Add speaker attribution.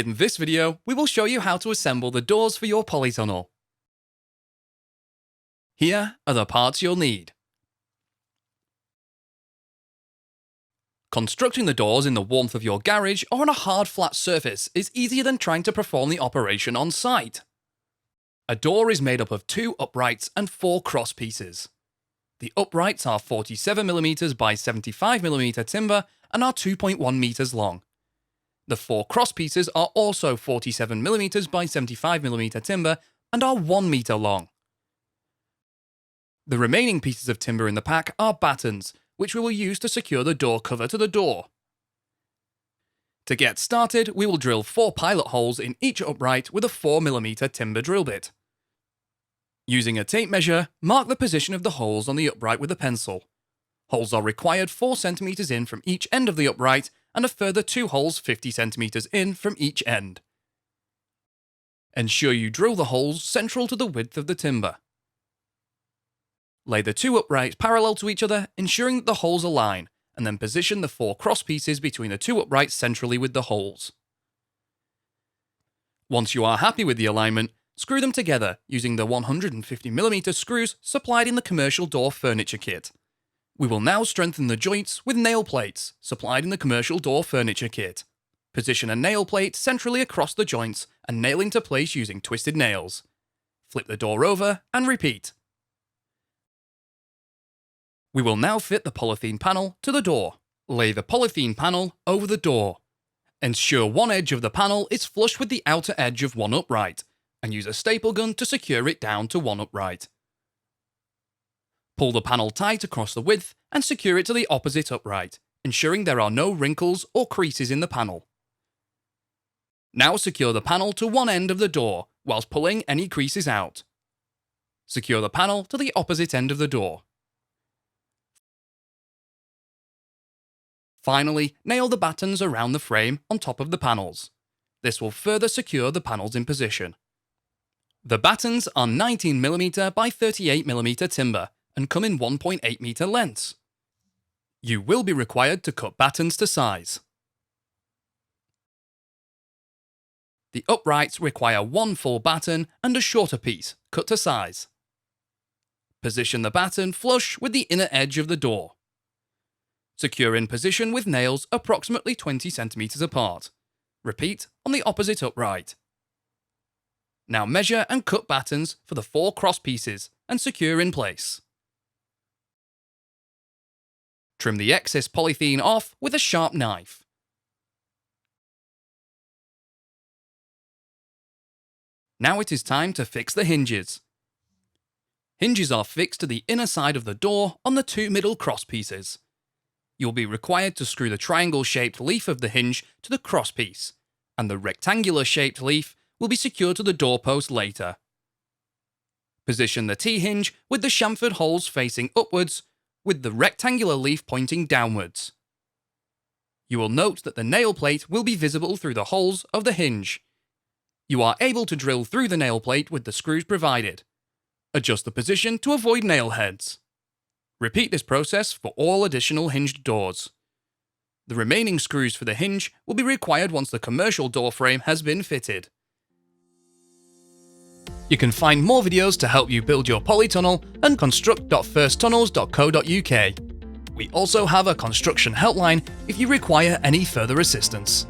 Speaker 1: In this video, we will show you how to assemble the doors for your polytunnel. Here are the parts you'll need. Constructing the doors in the warmth of your garage or on a hard flat surface is easier than trying to perform the operation on site. A door is made up of 2 uprights and 4 cross pieces. The uprights are 47mm by 75mm timber and are 2.1 meters long. The 4 cross pieces are also 47mm by 75mm timber and are 1 meter long. The remaining pieces of timber in the pack are battens, which we will use to secure the door cover to the door. To get started, we will drill 4 pilot holes in each upright with a 4mm timber drill bit. Using a tape measure, mark the position of the holes on the upright with a pencil. Holes are required 4 cm in from each end of the upright and a further 2 holes 50 cm in from each end. Ensure you drill the holes central to the width of the timber. Lay the 2 uprights parallel to each other, ensuring that the holes align, and then position the 4 cross pieces between the 2 uprights centrally with the holes. Once you are happy with the alignment, screw them together using the 150mm screws supplied in the commercial door furniture kit. We will now strengthen the joints with nail plates supplied in the commercial door furniture kit. Position a nail plate centrally across the joints and nail into place using twisted nails. Flip the door over and repeat. We will now fit the polythene panel to the door. Lay the polythene panel over the door. Ensure one edge of the panel is flush with the outer edge of one upright, and use a staple gun to secure it down to one upright. Pull the panel tight across the width and secure it to the opposite upright, ensuring there are no wrinkles or creases in the panel. Now secure the panel to one end of the door, whilst pulling any creases out. Secure the panel to the opposite end of the door. Finally, nail the battens around the frame on top of the panels. This will further secure the panels in position. The battens are 19mm by 38mm timber and come in 1.8 meter lengths. You will be required to cut battens to size. The uprights require 1 full batten and a shorter piece, cut to size. Position the batten flush with the inner edge of the door. Secure in position with nails approximately 20 cm apart. Repeat on the opposite upright. Now measure and cut battens for the 4 cross pieces and secure in place. Trim the excess polythene off with a sharp knife. Now it is time to fix the hinges. Hinges are fixed to the inner side of the door on the 2 middle cross pieces. You'll be required to screw the triangle-shaped leaf of the hinge to the cross piece, and the rectangular-shaped leaf will be secured to the doorpost later. Position the T-hinge with the chamfered holes facing upwards, with the rectangular leaf pointing downwards. You will note that the nail plate will be visible through the holes of the hinge. You are able to drill through the nail plate with the screws provided. Adjust the position to avoid nail heads. Repeat this process for all additional hinged doors. The remaining screws for the hinge will be required once the commercial door frame has been fitted. You can find more videos to help you build your polytunnel at construct.firsttunnels.co.uk. We also have a construction helpline if you require any further assistance.